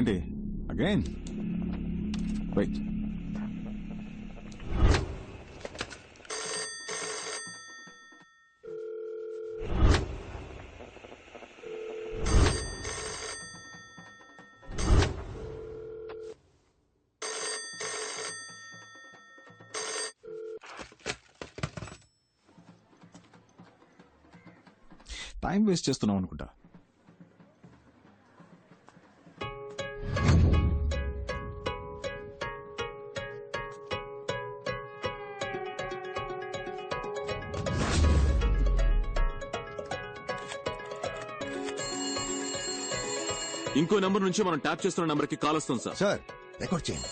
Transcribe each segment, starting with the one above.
ఏంటి again? Wait. Time waste చేస్తున్నావు అనుకుంటా. ఇంకో నంబర్ నుంచి మనం ట్యాప్ చేస్తున్న నంబర్ కి కాల్ వస్తుంది సార్. సార్ రికార్డ్ చేయండి.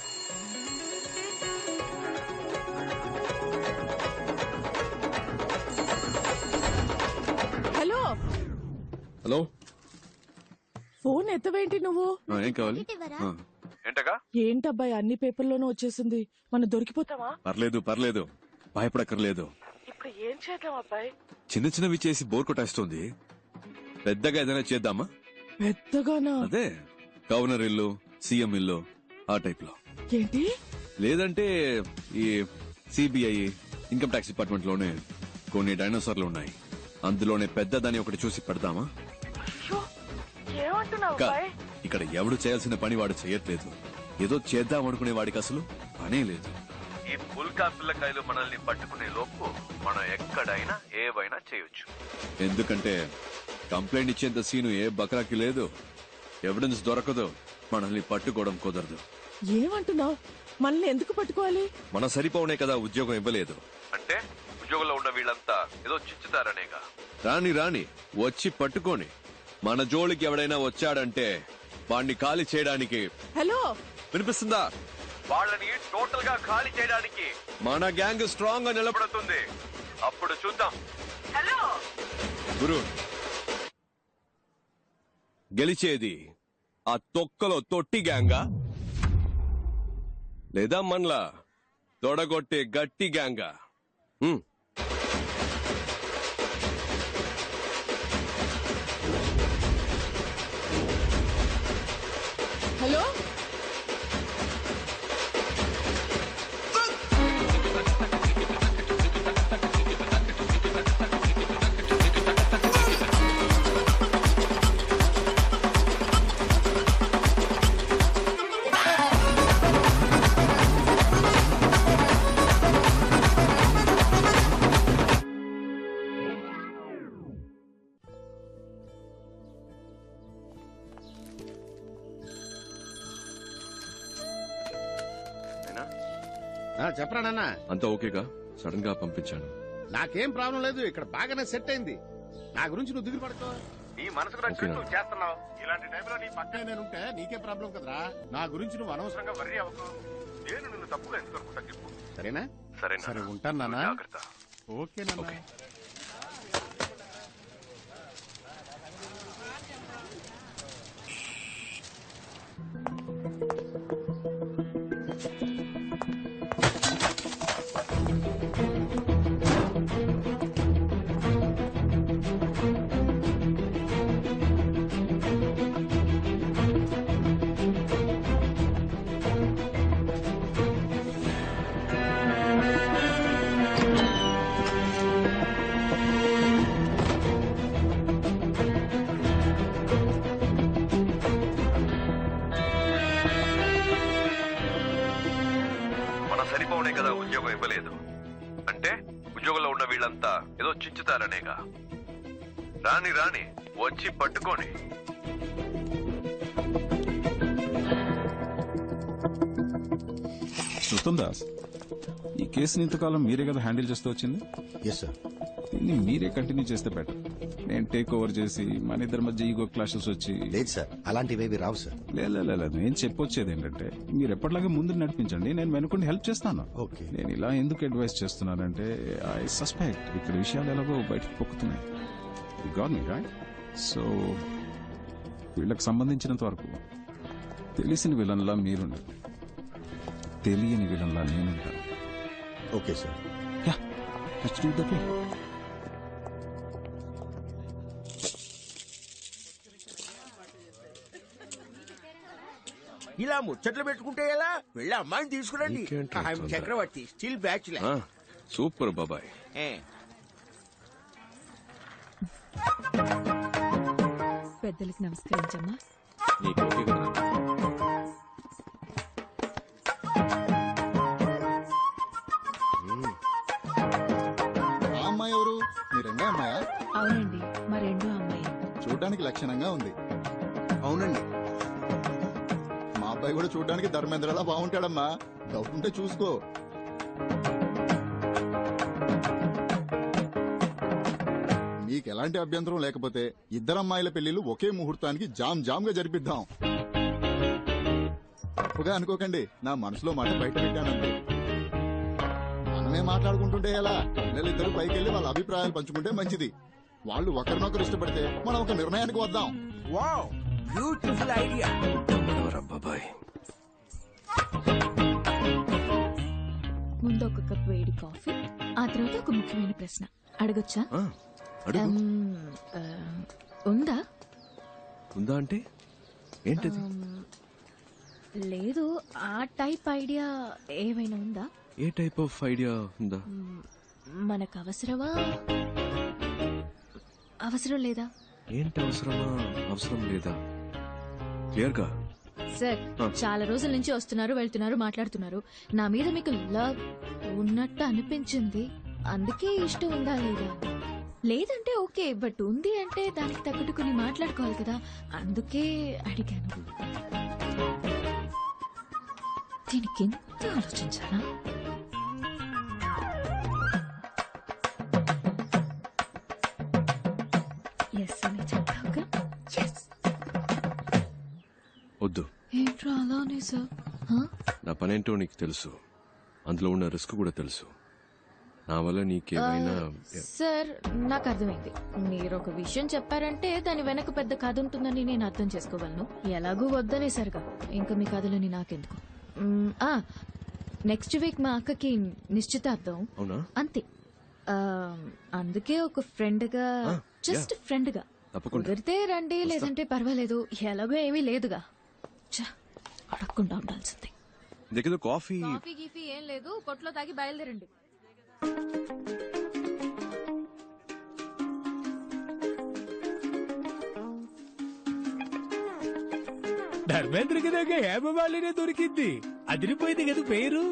హలో హలో, ఫోన్ ఎత్తవేంటి నువ్వు? ఏం కావాలి? ఏంటగా? ఏంటబ్బాయి అన్ని పేపర్లోనూ వచ్చేసింది, మనం దొరికిపోతావా? పర్లేదు, భయపడక్కర్లేదు. ఇప్పుడు ఏం చేద్దాం అబ్బాయి? చిన్న చిన్నవి చేసి బోర్ కొట్టేస్తుంది. పెద్దగా ఏదైనా చేద్దామా? పెద్దగానా? అదే గవర్నర్ ఇల్లు, సీఎం ఇల్లు, ఆ టైప్ లో. ఏంటి? లేదంటే ఈ సిబిఐ, ఇన్కమ్ ట్యాక్స్ డిపార్ట్మెంట్ లోనే కొన్ని డైనోసార్లు ఉన్నాయి. అందులోనే పెద్దదాన్ని ఒకటి చూసి పెడదామా? ఏమంటున్నావు? ఇక్కడ ఎవడు చేయాల్సిన పని వాడు చేయట్లేదు. ఏదో చేద్దాం అనుకునే వాడికి అసలు పనే లేదు. ఈ పుల్కా పిల్లకాయలు మనల్ని పట్టుకునే లోపు మనం ఎక్కడైనా ఏవైనా చేయొచ్చు. ఎందుకంటే కంప్లైంట్ ఇచ్చేంత సీను ఏ బకరాకి లేదు. ఎవిడెన్స్ దొరకదు, మనల్ని పట్టుకోవడం కుదరదు. ఏమంటున్నావు? మనల్ని ఎందుకు పట్టుకోవాలి? మన సరిపోనే కదా ఉద్యోగం ఇవ్వలేదు అంటే ఉద్యోగంలో ఉన్న వీళ్ళంతా ఏదో చిచ్చుతారనేగా. రాని వచ్చి పట్టుకొని మన జోలికి ఎవడైనా వచ్చాడంటే వాడిని ఖాళీ చేయడానికి. హలో, వినిపిస్తుందా? వాళ్ళని టోటల్ గా ఖాళీ చేయడానికి మన గ్యాంగ్ స్ట్రాంగ్ గా నిలబడుతుంది. అప్పుడు చూద్దాం. హలో గురు, గెలిచేది ఆ తొక్కలో తొట్టి గ్యాంగా లేదా మనలా తొడగొట్టే గట్టి గ్యాంగా? హలో, చెప్పరా నాన్న? అంతా ఓకేగా? సడన్ గా పంపించాను. నాకేం ప్రాబ్లం లేదు, ఇక్కడ బాగానే సెట్ అయింది. నా గురించి నువ్వు దిగులు పడుకో. నీ మనసుకు నచ్చినట్టు నువ్వు చేస్తున్నావు. ఇలాంటి టైంలో నీ పక్కనే నేనుంటే నీకే ప్రాబ్లం కదరా. నా గురించి నువ్వు అనవసరంగా వర్రీ అవ్వకు. నేను నిన్ను తప్పుగా ఎందుకు అనుకుంటా చెప్పు. సరేనా? సరే ఉంటాను నాన్న. ఓకే నాన్న. సరిపోనే కదా ఉద్యోగం ఇవ్వలేదు అంటే ఉద్యోగంలో ఉన్న వీళ్ళంతా ఏదో చిచ్చుతారనేగా. రాని వచ్చి పట్టుకొని. శృతం దాస్, ఈ కేసుని ఇంతకాలం మీరే కదా హ్యాండిల్ చేస్తూ వచ్చింది? Yes sir. దీన్ని మీరే కంటిన్యూ చేస్తే బెటర్. నేను టేక్ ఓవర్ చేసి మన ఇద్దరి మధ్య ఈగో క్లాషెస్ వచ్చి. లేదు సార్, అలాంటివేవి రావు సార్. లేదు, నేను చెప్పొచ్చేది ఏంటంటే మీరు ఎప్పటిలాగే ముందు నడిపించండి, నేను వెనుకుండి హెల్ప్ చేస్తాను. ఓకే. నేను ఇలా ఎందుకు అడ్వైస్ చేస్తున్నానంటే ఐ సస్పెక్ట్ ఇక్కడ విషయాలు ఎలాగో బయటకు పొక్కుతున్నాయి. You got me right? So వీళ్ళకి సంబంధించినంత వరకు తెలిసిన విలన్లా మీరుండరు, తెలియని విలన్లా నేనుంటాను. Okay sir. Yeah, let's do that way. ఇలా ముచ్చట్లు పెట్టుకుంటే ఎలా? వెళ్ళి అమ్మాయిని తీసుకురండి. ఇంకేంటి ఐఎమ్ తొందర? చక్రవర్తి, స్టిల్ బ్యాచులర్. ఆ, సూపర్ బాబాయ్. పెద్దలకి నమస్కరించమ్మా. నీకు ఓకే కదా? ఆ అమ్మాయి ఎవరు? మీ రెండో అమ్మాయా? అవునండి, మా రెండో అమ్మాయి. చూడడానికి లక్షణంగా ఉంది. అవునండి. మా అబ్బాయి కూడా చూడడానికి ధర్మేంద్రలా బాగుంటాడమ్మా. డౌట్ ఉంటే చూసుకో. మీకు ఎలాంటి అభ్యంతరం లేకపోతే ఇద్దరు అమ్మాయిల పెళ్లిళ్ళు ఒకే ముహూర్తానికి జామ్ జామ్ గా జరిపిద్దాం. తప్పుగా అనుకోకండి, నా మనసులో మాట బయట పెట్టానండి. మనమే మాట్లాడుకుంటుంటే ఎలా? పిల్లలిద్దరూ పైకి వెళ్లి వాళ్ళ అభిప్రాయాలు పంచుకుంటే మంచిది. వాళ్ళు ఒకరినొకరు ఇష్టపడితే మనం ఒక నిర్ణయానికి వద్దాం. Wow, beautiful idea. మనవరా బాబాయ్. ముందు ఒక కప్ వేడి కాఫీ, ఆ తర్వాత ఒక ముఖ్యమైన ప్రశ్న అడగొచ్చా? ఆ, అడుగు. ఉందా? ఉందా అంటే ఏంటది? లేదు, ఆ టైప్ ఐడియా ఏమైనా ఉందా? ఏ టైప్ ఆఫ్ ఐడియా ఉందా? మనకు అవసరమా, అవసరం లేదా? ఏంటి అవసరమా, అవసరం లేదా? క్లియర్ గా. సార్, చాలా రోజుల నుంచి వస్తున్నారు, వెళ్తున్నారు, మాట్లాడుతున్నారు. నా మీద మీకు లవ్ ఉన్నట్టు అనిపించింది, అందుకే ఇష్టం ఉందా లేదా? లేదంటే ఓకే, బట్ ఉంది అంటే దానికి తగ్గట్టు కొన్ని మాట్లాడుకోవాలి కదా, అందుకే అడిగాను. దీనికి ఎంత ఆలోచించాలా? ఎస్ అని చెప్తావుగా? ఎస్. వద్దు. ఏంట్రా అలానే సార్? నా పనేంటో నీకు తెలుసు, అందులో ఉన్న రిస్క్ కూడా తెలుసు. నా వల్ల నీకేమైనా సార్, నాకు అర్థమైంది. మీరు ఒక విషయం చెప్పారంటే దాని వెనక పెద్ద కథ ఉంటుందని నేను అర్థం చేసుకోగలను. ఎలాగూ వద్దనేసరిగా ఇంకా మీ కథలని నాకెందుకు. నెక్స్ట్ వీక్ మా అక్కకి నిశ్చితార్థం. అవునా? అంతే. అందుకే ఒక ఫ్రెండ్ గా, జస్ట్ ఫ్రెండ్ గా తప్పకుండా కుదిరితే రండి, లేదంటే పర్వాలేదు, ఎలాగో ఏమీ లేదుగా. అడగకుండా ఉండాల్సింది. దగ్గర కాఫీ. కాఫీ గీఫీ ఏం లేదు, కొట్లో తాగి బయలుదేరండి. ధర్మేంద్రకి దగ్గర హేమమాలినే దొరికింది. అదిరిపోయింది కదా పేరు.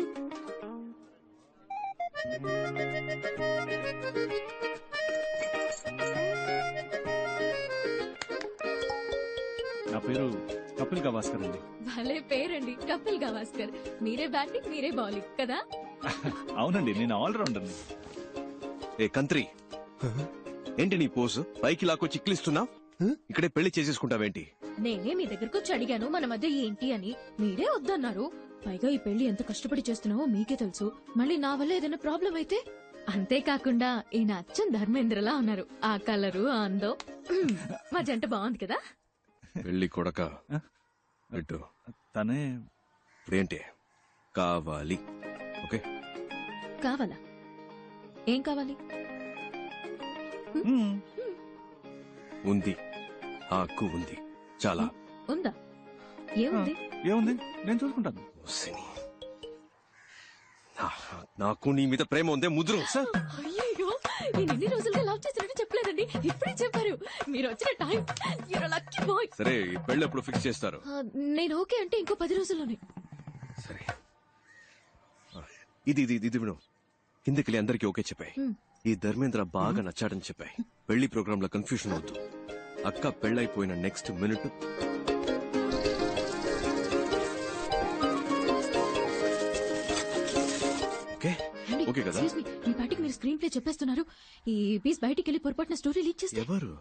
నా పేరు కపిల్ గవాస్కర్ అండి. భలే పేరండి, కపిల్ గవాస్కర్. మీరే బ్యాటింగ్, మీరే బౌలింగ్ కదా? అవునండి, నేను ఆల్రౌండర్. ఏ కంత్రి, ఏంటి నీ పోజు? పైకి లాక్కో చిక్లిస్తున్నా? ఇక్కడే పెళ్లి చేసేసుకుంటావేంటి? నేనే మీ దగ్గరకు వచ్చి అడిగాను మన మధ్య ఏంటి అని, మీరే వద్దన్నారు. పైగా ఈ పెళ్లి ఎంత కష్టపడి చేస్తున్నావో మీకే తెలుసు. మళ్ళీ నా వల్ల ఏదైనా ప్రాబ్లం అయితే? అంతేకాకుండా ఈయన అచ్చం ధర్మేంద్రలా ఉన్నారు. ఆ కలరు, ఆ అందం, మా జంట బాగుంది కదా? పెళ్లి కొడక పెట్టు. తనే ఇప్పుడేంటి కావాలి? ఓకే, కావాలా? ఏం కావాలి? ఉంది, ఆ హక్కు ఉంది. చాలా ఉందా? ఏముంది? ఏముంది, నేను చూసుకుంటాను. సిని. నాకు నీ మీద ప్రేమ ఉందే ముద్రు. సార్, అయ్యో, నేను ఎన్ని రోజులుగా లవ్ చేసినట్టు చెప్పలేదండి, ఇప్పుడే చెప్పారు. మీరు వచ్చిన time, you're a lucky boy. సరే, ఈ పెళ్లి ఎప్పుడు ఫిక్స్ చేస్తారు? నేను ఓకే అంటే ఇంకో 10 రోజుల్లోనే. సరే, ఇది ఇది ఇది విను. కిందకెళ్ళి అందరికీ ఓకే చెప్పాయి. ఈ ధర్మేంద్ర బాగా నచ్చాడని చెప్పాయి. పెళ్లి ప్రోగ్రామ్ లో కన్ఫ్యూషన్ వద్దు. అక్క పెళ్ళైపోయిన నెక్స్ట్ మినిట్ ఓకే ఓకే కదా? Excuse me, మీ పాటికి మీరు స్క్రీన్ ప్లే చెప్పేస్తున్నారు. ఈ పీస్ బయటికి వెళ్ళి పొరపాటున స్టోరీ లీక్ చేస్తే? ఎవరు?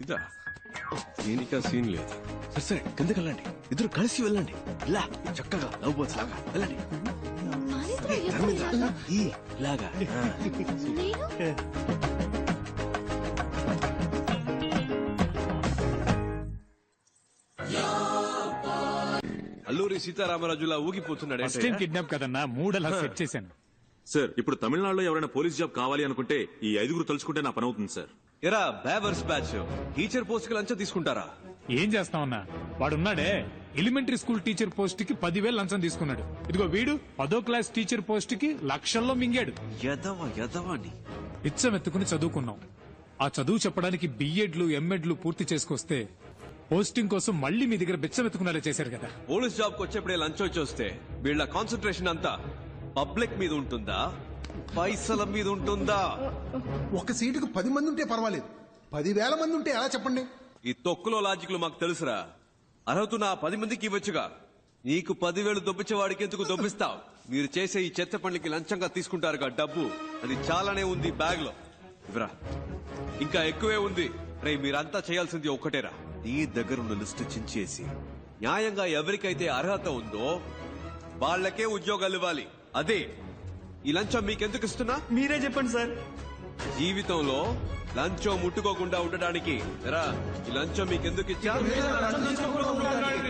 ఇదా? దీనికా సీన్ లేదు. సరే సరే, కిందకి వెళ్ళండి, ఇద్దరు కలిసి వెళ్ళండి. ఇలా చక్కగా లవ్ బర్డ్స్ లాగా వెళ్ళండి. మానేంద్ర, ధర్మేంద్ర, ఈ లాగా. నేను అల్లూరి సీతారామరాజులా ఊగిపోతున్నాడు. ఫస్ట్ టైం కిడ్నాప్ కదన్నా, మూడలా సెట్ చేశాను. సార్ ఇప్పుడు తమిళనాడులో ఎవరైనా పోలీస్ జాబ్ కావాలి అనుకుంటే ఈ 5 తలుచుకుంటే నా పని అవుతుంది సార్. ఎరా బేవర్స్ బ్యాచ్ టీచర్ పోస్ట్ కి లంచం తీసుకుంటారా? ఏం చేస్తామన్నా, వాడున్నాడే ఎలిమెంటరీ స్కూల్ టీచర్ పోస్ట్ కి 10,000 లంచం తీసుకున్నాడు. ఇదిగో వీడు 10వ క్లాస్ టీచర్ పోస్ట్ కి లక్షల్లో మింగాడు. యదవని ఇచ్చమెత్తుకుని చదువుకున్నాం. ఆ చదువు చెప్పడానికి బిఎడ్లు ఎంఎడ్లు పూర్తి చేసుకొస్తే పోస్టింగ్ కోసం మళ్ళీ మీ దగ్గర బిచ్చమెత్తుకునేలా చేశారు కదా. పోలీస్ జాబ్ కు వచ్చేప్పుడే లంచం వచ్చేస్తే వీళ్ళ కాన్సన్ట్రేషన్ అంతా పబ్లిక్ మీద ఉంటుందా, పైసల మీద ఉంటుందా? ఒక సీటుకు 10 మంది ఉంటే పర్వాలేదు, 10,000 మంది ఉంటే ఎలా చెప్పండి? ఈ తొక్కులో లాజిక్లు మాకు తెలుసురా. అర్హత నా 10 మందికి ఇవ్వచ్చుగా. నీకు 10,000 దొబ్బించేవాడికి ఎందుకు దొబ్బిస్తావు? మీరు చేసే ఈ చెత్త పనులకి లంచంగా తీసుకుంటారుగా డబ్బు, అది చాలానే ఉంది బ్యాగ్ లో. ఇవ్వరా, ఇంకా ఎక్కువే ఉంది. రే మీరంతా చేయాల్సింది ఒక్కటేరా, నీ దగ్గరున్న లిస్టు చించేసి న్యాయంగా ఎవరికైతే అర్హత ఉందో వాళ్ళకే ఉద్యోగాలు ఇవ్వాలి. అదే ఈ లంచం మీకెందుకు ఇస్తున్నా మీరే చెప్పండి సార్. జీవితంలో లంచం ముట్టుకోకుండా ఉండడానికి ఎరా ఈ లంచం మీకెందుకు ఇచ్చా?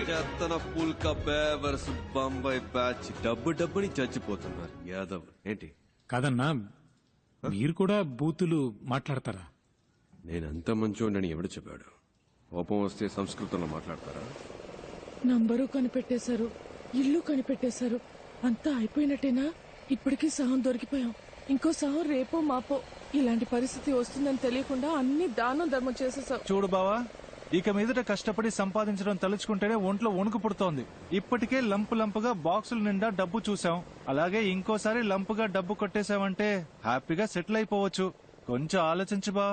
చెత్తన పుల్క బేవర్స్ బొంబాయి బ్యాచ్ డబ్బుని చచ్చిపోతున్నారు యాదవ్. ఏంటి కాదన్నా, మీరు కూడా బూతులు మాట్లాడతారా? నేనంత మంచి ఉండని ఎవడు చెప్పాడు? కోపం వస్తే సంస్కృతంలో మాట్లాడతారా? నంబరు కనిపెట్టేశారు, ఇల్లు కనిపెట్టేశారు, అంతా అయిపోయినట్టేనా? ఇప్పటికీ సహం దొరికిపోయాం. ఇంకో సహం రేపో మాపో ఇలాంటి పరిస్థితి వస్తుందని తెలియకుండా అన్ని దానం ధర్మం చేసేసావు. చూడు బావా, ఇక మీదట కష్టపడి సంపాదించడం తలుచుకుంటేనే ఒంట్లో వణుకు పుడుతోంది. ఇప్పటికే లంపుగా బాక్సుల నిండా డబ్బు చూసాం, అలాగే ఇంకోసారి లంపుగా డబ్బు కొట్టేశామంటే హ్యాపీగా సెటిల్ అయిపోవచ్చు. కొంచెం ఆలోచించు బా.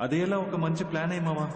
అదేలా ఒక మంచి ప్లాన్ అయ్యి మావా.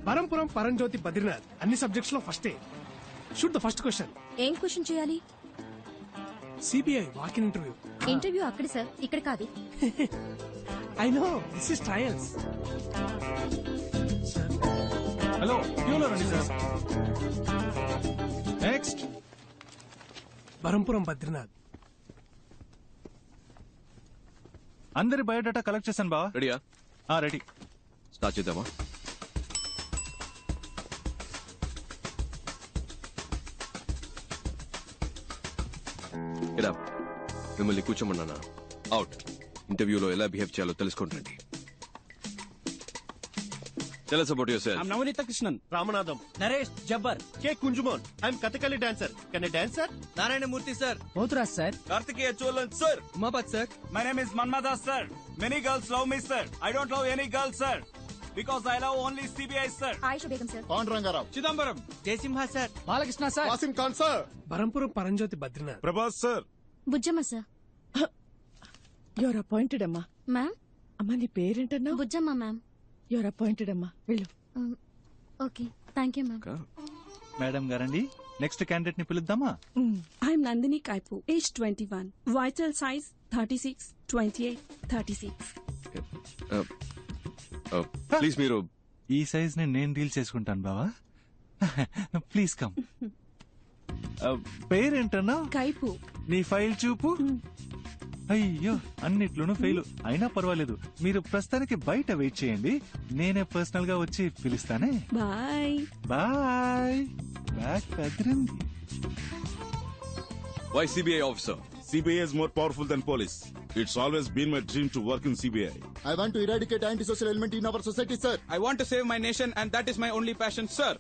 పరంపురం పరంజ్యోతి బద్రీనాథ్ అన్ని సబ్జెక్ట్స్ లో ఫస్టే. Shoot the first question. ఏం క్వశ్చన్ చేయాలి? CBI walk in interview. Interview అక్కడ సార్, ఇక్కడ కాదు. I know, this is trials. Hello, క్యూలో రండి సార్. నెక్స్ట్ పరంపురం బద్రీనాథ్. అందరి బయోడేటా కలెక్ట్ చేశాను బావా. రెడీయా? రెడీ. స్టార్ట్ చేద్దామా? మిమ్మల్ని కూర్చోమన్నానా? అవుట్. ఇంటర్వ్యూలో ఎలా బిహేవ్ చేయాలో తెలుసుకుంటండి. Tell us about yourself. I'm Navanita Krishnan. Ramanadam. Naresh Jabbar. K. Kunjumon. I'm Kathakali dancer. Can I dance, sir? Narayanamurthy sir. Mothras, sir. Karthikeya Cholan sir. Umapath sir. My name is Manmada, sir. Many girls love me, sir. I don't love any girl, sir. because I love only CBI, sir. Ayesha Begum sir. Pandu Rangarao, Chidambaram. Jaisimha, sir. Balakrishna sir. Wasim Khan sir, Barampuram Paramjyothi Badrinath. Prabhas sir. Bujjamma sir. Your appointed అమ్మా. Ma'am. అమ్మా నీ పేరేంటన్నా? Bujjamma ma'am. Your appointed అమ్మా, వెళ్ళు. Okay, thank you ma'am. Madam గారండి, next candidate ని పిలుద్దామా? I'm Nandini Kaipu, age 21. Vital size 36, 28, 36. Please మీరు ఈ సైజ్ ని నేను డీల్ చేసుకుంటాను బావా. Please come. పేరేంటన్నా? Kaipu. నీ ఫైల్ చూపు. అయ్యో, అన్నిట్లోనూ ఫెయిల్. అయినా పర్వాలేదు, మీరు ప్రస్తుతానికి బయట వెయిట్ చేయండి, నేనే పర్సనల్ గా వచ్చి పిలుస్తానే. Bye. బాయ్. బ్యాక్ కదిరింది. Why CBI officer? CBI is more powerful than police. It's always been my dream to work in CBI. I want to eradicate antisocial element in our society, sir. I want to save my nation and that is my only passion, sir.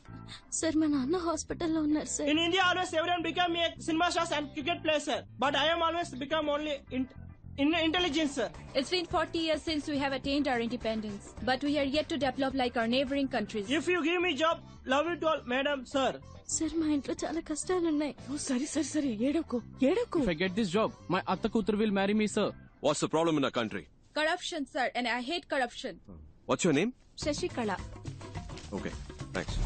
Sir మా నాన్న హాస్పిటల్లో ఉన్నారు sir. In India, always everyone become a cinema stars and cricket player, sir. But I am always become only in intelligence, sir. It's been 40 years since we have attained our independence, but we are yet to develop like our neighboring countries. If you give me job, love it all, madam, sir. Sir మా ఇంట్లో చాలా కష్టాలున్నాయి. సరే సరే సరే, ఏడవకు ఏడవకు. If I get this job, my atta kutur will marry me, sir. What's the problem in our country? Corruption, sir, and I hate corruption. What's your name? Shashikala. Okay, thanks.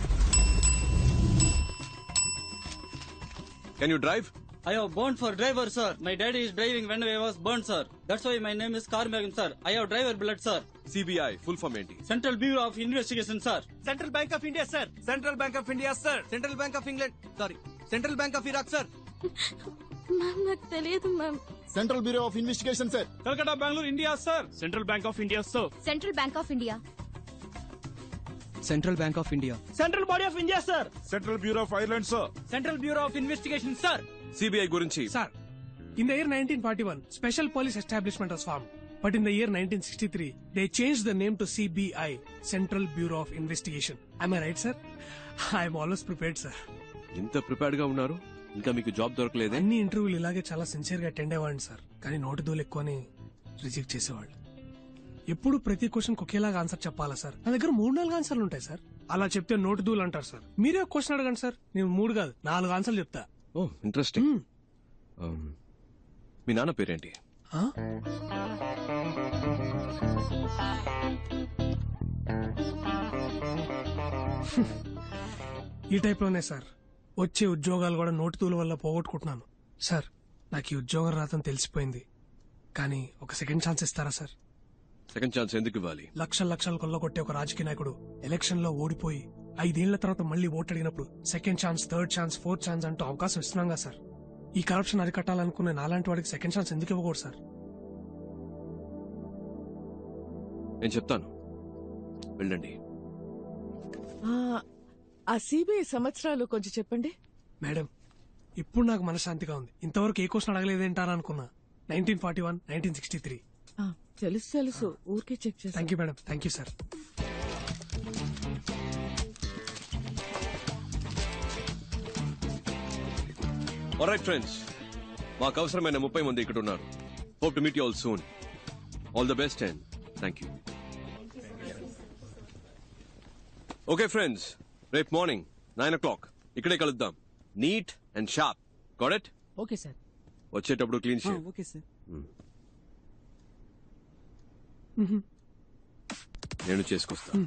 Can you drive? I have born for driver, sir. My daddy is driving when I was born, sir. That's why my name is Karmagam, sir. I have driver blood, sir. CBI full form ఏంటి? Central Bureau of Investigation, sir. Central Bank of India, sir. Central Bank of India, sir. Central Bank of England. Sorry. Central Bank of Iraq, sir. Ma'am నాకు తెలియదు ma'am. Central bureau of investigation sir. Calcutta, Bangalore, India, sir. Central Bank of India, sir. Central bank of India. Central Bank of India. Central Body of India, sir. Central Bureau of Ireland, sir. Central Bureau of Investigation, sir. CBI గురించి Sir, in the year 1941, Special Police Establishment was formed. But in the year 1963, they changed the name to CBI, Central Bureau of Investigation. Am I right, sir? I am always prepared, sir. ఇంత prepared గా ఉన్నారు, ఇంకా మీకు job దొరకలేదే? అన్ని ఇంటర్వ్యూలు ఇలాగే చాలా sincere గా అటెండ్ అయ్యేవాడిని సార్, కానీ నోటి దూలు ఎక్కువని రిజెక్ట్ చేసేవాళ్ళు. ఎప్పుడు ప్రతి క్వశ్చన్ ఒకేలాగా ఆన్సర్ చెప్పాలా సార్? నా దగ్గర 3-4 ఆన్సర్లు ఉంటాయి సార్. అలా చెప్తే నోటి దూలు అంటారు సార్. మీరే క్వశ్చన్ అడగండి సార్, నేను 3 కాదు 4 ఆన్సర్లు చెప్తా. ఓ ఇంట్రెస్టింగ్. మీ నాన్న పేరేంటి? ఆ? ఈ టైప్ లోనే సార్ వచ్చే ఉద్యోగాలు కూడా నోటితూల వల్ల పోగొట్టుకుంటున్నాను సార్. నాకు ఈ ఉద్యోగం రాదని తెలిసిపోయింది, కానీ ఒక సెకండ్ ఛాన్స్ ఇస్తారా సార్? సెకండ్ ఛాన్స్ ఎందుకు ఇవ్వాలి? లక్షలు కొల్లగొట్టే ఒక రాజకీయ నాయకుడు ఎలక్షన్ లో ఓడిపోయి 5 ఏళ్ల తర్వాత మళ్ళీ ఓటు అడిగినప్పుడు second chance, third chance, fourth chance అంటూ అవకాశం ఇస్తున్నాం కదా సార్. ఈ కరప్షన్ అరికట్టాలనుకునే నాలాంటి వాడికి సెకండ్ ఛాన్స్ ఎందుకు ఇవ్వకూడదు సార్? నేను చెప్తాను, వెళ్ళండి. ఆ సిబిఐ సంవత్సరాలు కొంచెం చెప్పండి మేడం. ఇప్పుడు నాకు మనశ్శాంతిగా ఉంది. ఇంతవరకు ఏ క్వశ్చన్ అడగలేదేంటారా అనుకున్నా. 1941, 1963. తెలుసు, ఊరికే చెక్ చేసి. Thank you madam, thank you sir. Alright friends, మాకు అవసరమైన 30 మంది ఇక్కడ ఉన్నారు. Hope to meet you all soon. All the best and thank you. Okay friends, రేపు మార్నింగ్ 9 o'clock ఇక్కడే కలుద్దాం. Neat and sharp. Got it? Okay, sir. వచ్చేటప్పుడు clean shave. Okay, sir. నేను చేసుకొస్తాను.